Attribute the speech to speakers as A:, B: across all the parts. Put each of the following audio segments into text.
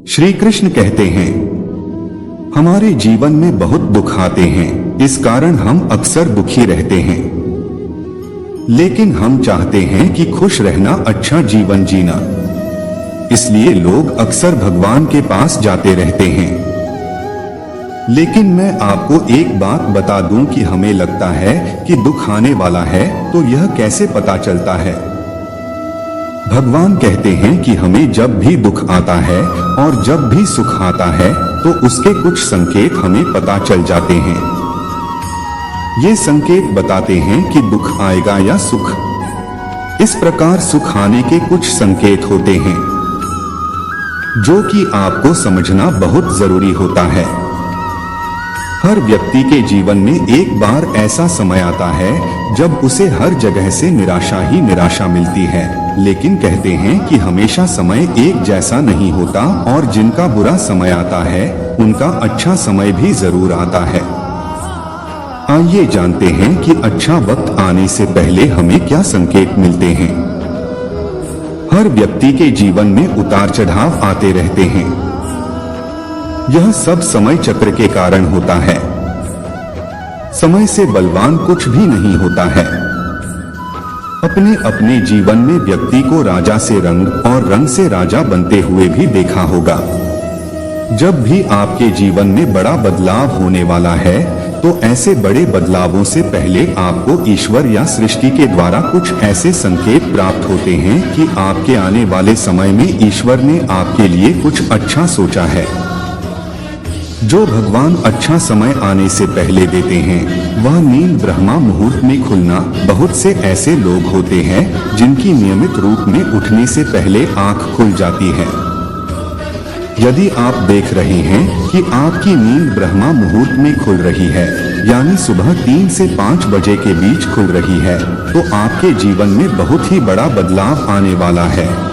A: श्री कृष्ण कहते हैं, हमारे जीवन में बहुत दुख आते हैं, इस कारण हम अक्सर दुखी रहते हैं। लेकिन हम चाहते हैं कि खुश रहना, अच्छा जीवन जीना। इसलिए लोग अक्सर भगवान के पास जाते रहते हैं। लेकिन मैं आपको एक बात बता दूं कि हमें लगता है कि दुख आने वाला है, तो यह कैसे पता चलता है? भगवान कहते हैं कि हमें जब भी दुख आता है और जब भी सुख आता है, तो उसके कुछ संकेत हमें पता चल जाते हैं। ये संकेत बताते हैं कि दुख आएगा या सुख। इस प्रकार सुख आने के कुछ संकेत होते हैं, जो कि आपको समझना बहुत जरूरी होता है। हर व्यक्ति के जीवन में एक बार ऐसा समय आता है जब उसे हर जगह से निराशा ही निराशा मिलती है। लेकिन कहते हैं कि हमेशा समय एक जैसा नहीं होता और जिनका बुरा समय आता है उनका अच्छा समय भी जरूर आता है। आइए जानते हैं कि अच्छा वक्त आने से पहले हमें क्या संकेत मिलते हैं। हर व्यक्ति के जीवन में उतार चढ़ाव आते रहते हैं। यह सब समय चक्र के कारण होता है। समय से बलवान कुछ भी नहीं होता है। अपने अपने जीवन में व्यक्ति को राजा से रंग और रंग से राजा बनते हुए भी देखा होगा। जब भी आपके जीवन में बड़ा बदलाव होने वाला है, तो ऐसे बड़े बदलावों से पहले आपको ईश्वर या सृष्टि के द्वारा कुछ ऐसे संकेत प्राप्त होते हैं कि आपके आने वाले समय में ईश्वर ने आपके लिए कुछ अच्छा सोचा है। जो भगवान अच्छा समय आने से पहले देते हैं, वह नील ब्रह्मा मुहूर्त में खुलना। बहुत से ऐसे लोग होते हैं जिनकी नियमित रूप में उठने से पहले आंख खुल जाती है। यदि आप देख रहे हैं कि आपकी नींद ब्रह्मा मुहूर्त में खुल रही है, यानी सुबह 3 से 5 बजे के बीच खुल रही है, तो आपके जीवन में बहुत ही बड़ा बदलाव आने वाला है।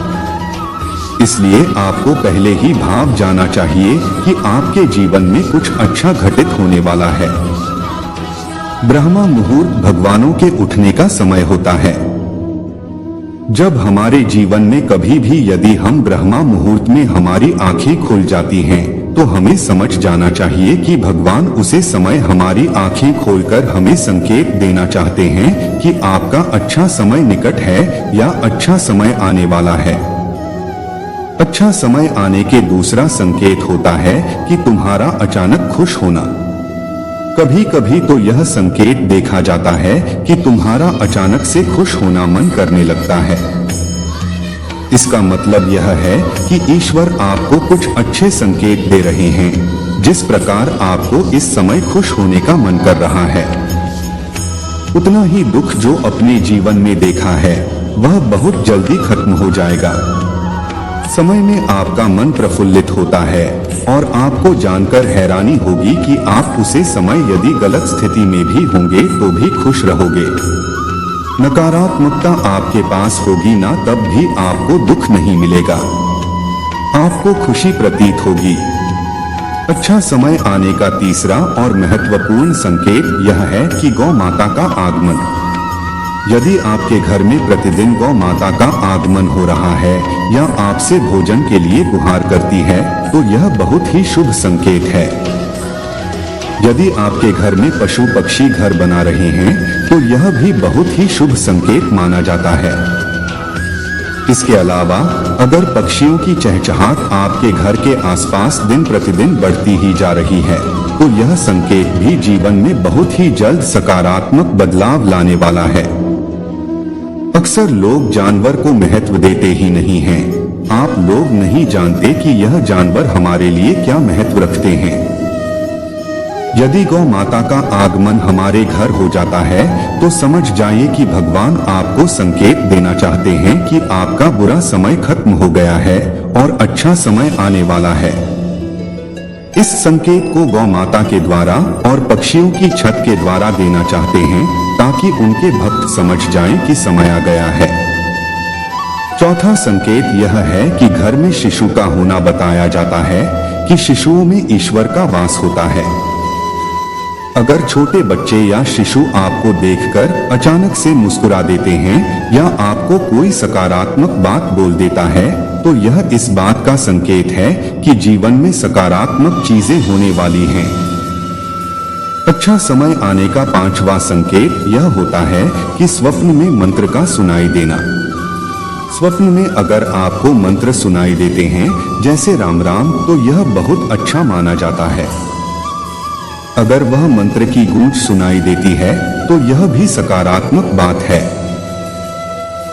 A: इसलिए आपको पहले ही भाव जाना चाहिए कि आपके जीवन में कुछ अच्छा घटित होने वाला है। ब्रह्मा मुहूर्त भगवानों के उठने का समय होता है। जब हमारे जीवन में कभी भी यदि हम ब्रह्मा मुहूर्त में हमारी आंखें खुल जाती हैं, तो हमें समझ जाना चाहिए कि भगवान उसे समय हमारी आंखें खोलकर हमें संकेत देना चाहते हैं कि आपका अच्छा समय निकट है या अच्छा समय आने वाला है। अच्छा समय आने के दूसरा संकेत होता है कि तुम्हारा अचानक खुश होना। कभी कभी तो यह संकेत देखा जाता है कि तुम्हारा अचानक से खुश होना मन करने लगता है। इसका मतलब यह है कि ईश्वर आपको कुछ अच्छे संकेत दे रहे हैं, जिस प्रकार आपको इस समय खुश होने का मन कर रहा है। उतना ही दुख जो अपने जीवन में देखा है, वह बहुत जल्दी खत्म हो जाएगा। समय में आपका मन प्रफुल्लित होता है और आपको जानकर हैरानी होगी कि आप उसे समय यदि गलत स्थिति में भी होंगे तो भी खुश रहोगे। नकारात्मकता आपके पास होगी ना, तब भी आपको दुख नहीं मिलेगा, आपको खुशी प्रतीत होगी। अच्छा समय आने का तीसरा और महत्वपूर्ण संकेत यह है कि गौ माता का आगमन। यदि आपके घर में प्रतिदिन गौ माता का आगमन हो रहा है या आपसे भोजन के लिए गुहार करती है, तो यह बहुत ही शुभ संकेत है। यदि आपके घर में पशु पक्षी घर बना रहे हैं, तो यह भी बहुत ही शुभ संकेत माना जाता है। इसके अलावा अगर पक्षियों की चहचहाट आपके घर के आसपास दिन प्रतिदिन बढ़ती ही जा रही है, तो यह संकेत भी जीवन में बहुत ही जल्द सकारात्मक बदलाव लाने वाला है। अक्सर लोग जानवर को महत्व देते ही नहीं हैं। आप लोग नहीं जानते कि यह जानवर हमारे लिए क्या महत्व रखते हैं। यदि गौ माता का आगमन हमारे घर हो जाता है, तो समझ जाइए कि भगवान आपको संकेत देना चाहते हैं कि आपका बुरा समय खत्म हो गया है और अच्छा समय आने वाला है। इस संकेत को गौ माता के द्वारा और पक्षियों की छत के द्वारा देना चाहते हैं, ताकि उनके भक्त समझ जाएं कि समय आ गया है। चौथा संकेत यह है कि घर में शिशु का होना बताया जाता है कि शिशुओं में ईश्वर का वास होता है। अगर छोटे बच्चे या शिशु आपको देखकर अचानक से मुस्कुरा देते हैं या आपको कोई सकारात्मक बात बोल देता है, तो यह इस बात का संकेत है कि जीवन में सकारात्मक चीजें होने वाली हैं। अच्छा समय आने का 5वां संकेत यह होता है कि स्वप्न में मंत्र का सुनाई देना। स्वप्न में अगर आपको मंत्र सुनाई देते हैं जैसे राम राम, तो यह बहुत अच्छा माना जाता है। अगर वह मंत्र की गूंज सुनाई देती है तो यह भी सकारात्मक बात है।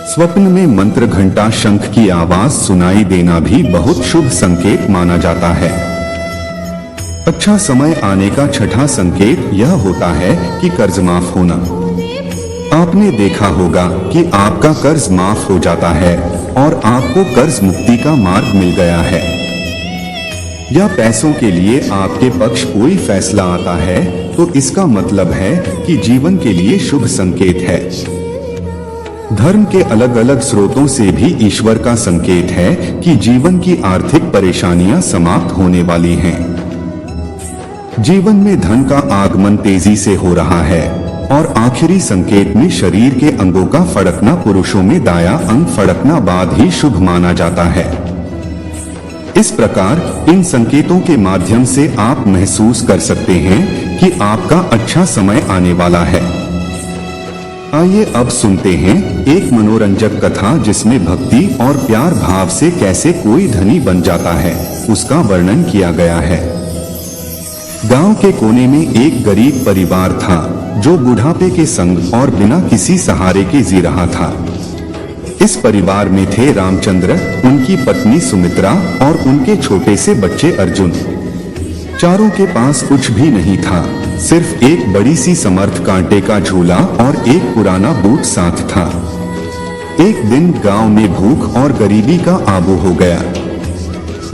A: स्वप्न में मंत्र, घंटा, शंख की आवाज सुनाई देना भी बहुत शुभ संकेत माना जाता है। अच्छा समय आने का 6वां संकेत यह होता है कि कर्ज माफ होना। आपने देखा होगा कि आपका कर्ज माफ हो जाता है और आपको कर्ज मुक्ति का मार्ग मिल गया है, या पैसों के लिए आपके पक्ष कोई फैसला आता है, तो इसका मतलब है कि जीवन के लिए शुभ संकेत है। धर्म के अलग अलग स्रोतों से भी ईश्वर का संकेत है कि जीवन की आर्थिक परेशानियां समाप्त होने वाली हैं। जीवन में धन का आगमन तेजी से हो रहा है और आखिरी संकेत में शरीर के अंगों का फड़कना, पुरुषों में दाया अंग फड़कना बाद ही शुभ माना जाता है। इस प्रकार इन संकेतों के माध्यम से आप महसूस कर सकते हैं कि आपका अच्छा समय आने वाला है। आइए अब सुनते हैं एक मनोरंजक कथा जिसमें भक्ति और प्यार भाव से कैसे कोई धनी बन जाता है, उसका वर्णन किया गया है। गांव के कोने में एक गरीब परिवार था जो बुढ़ापे के संग और बिना किसी सहारे के जी रहा था। इस परिवार में थे रामचंद्र, उनकी पत्नी सुमित्रा और उनके छोटे से बच्चे अर्जुन। चारों के पास कुछ भी नहीं था, सिर्फ एक बड़ी सी समर्थ कांटे का झूला और एक पुराना बूट साथ था। एक दिन गांव में भूख और गरीबी का आबू हो गया।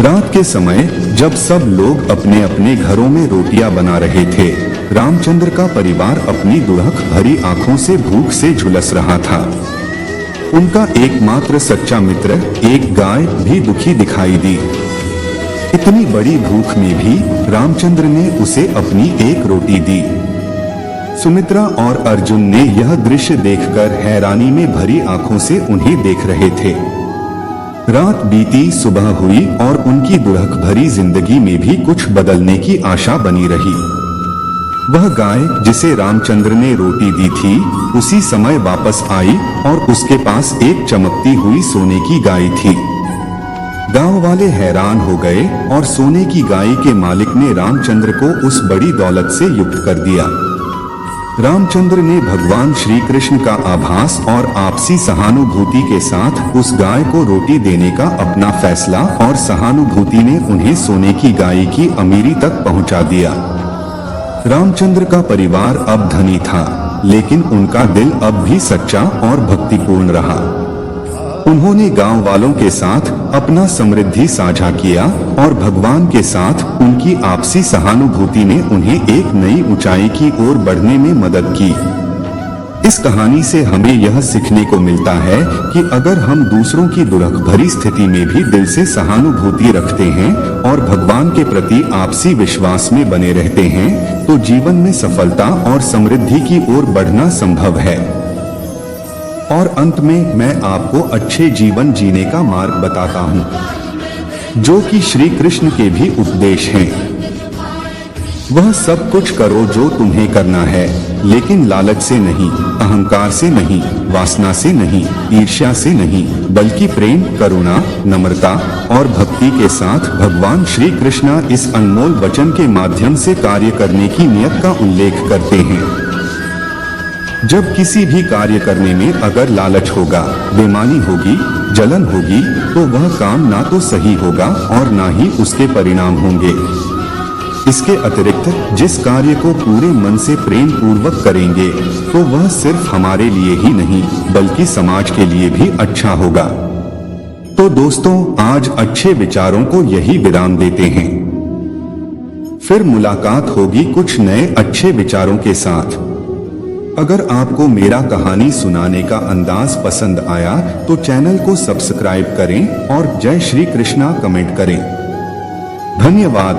A: रात के समय जब सब लोग अपने अपने घरों में रोटियां बना रहे थे, रामचंद्र का परिवार अपनी दुड़क भरी आंखों से भूख से झुलस रहा था। उनका एकमात्र सच्चा मित्र, एक गाय, भी दुखी दिखाई दी। इतनी बड़ी भूख में भी रामचंद्र ने उसे अपनी एक रोटी दी। सुमित्रा और अर्जुन ने यह दृश्य देखकर हैरानी में भरी आंखों से उन्हें देख रहे थे। रात बीती, सुबह हुई और उनकी दुड़क भरी जिंदगी में भी कुछ बदलने की आशा बनी रही। वह गाय जिसे रामचंद्र ने रोटी दी थी उसी समय वापस आई और उसके पास एक चमकती हुई सोने की गाय थी। गांव वाले हैरान हो गए और सोने की गाय के मालिक ने रामचंद्र को उस बड़ी दौलत से युक्त कर दिया। रामचंद्र ने भगवान श्री कृष्ण का आभास और आपसी सहानुभूति के साथ उस गाय को रोटी देने का अपना फैसला, और सहानुभूति ने उन्हें सोने की गाय की अमीरी तक पहुंचा दिया। रामचंद्र का परिवार अब धनी था, लेकिन उनका दिल अब भी सच्चा और भक्तिपूर्ण रहा। उन्होंने गांव वालों के साथ अपना समृद्धि साझा किया और भगवान के साथ उनकी आपसी सहानुभूति ने उन्हें एक नई ऊंचाई की ओर बढ़ने में मदद की। इस कहानी से हमें यह सीखने को मिलता है कि अगर हम दूसरों की दुर्लभ भरी स्थिति में भी दिल से सहानुभूति रखते हैं और भगवान के प्रति आपसी विश्वास में बने रहते हैं, तो जीवन में सफलता और समृद्धि की ओर बढ़ना संभव है। और अंत में मैं आपको अच्छे जीवन जीने का मार्ग बताता हूँ, जो कि श्री कृष्ण के भी उपदेश हैं। वह सब कुछ करो जो तुम्हें करना है, लेकिन लालच से नहीं, अहंकार से नहीं, वासना से नहीं, ईर्ष्या से नहीं, बल्कि प्रेम, करुणा, नम्रता और भक्ति के साथ। भगवान श्री कृष्ण इस अनमोल वचन के माध्यम से कार्य करने की नियत का उल्लेख करते हैं। जब किसी भी कार्य करने में अगर लालच होगा, बेईमानी होगी, जलन होगी, तो वह काम ना तो सही होगा और ना ही उसके परिणाम होंगे। इसके अतिरिक्त जिस कार्य को पूरे मन से प्रेम पूर्वक करेंगे, तो वह सिर्फ हमारे लिए ही नहीं बल्कि समाज के लिए भी अच्छा होगा। तो दोस्तों, आज अच्छे विचारों को यही विराम देते हैं। फिर मुलाकात होगी कुछ नए अच्छे विचारों के साथ। अगर आपको मेरा कहानी सुनाने का अंदाज पसंद आया तो चैनल को सब्सक्राइब करें और जय श्री कृष्णा कमेंट करें। धन्यवाद।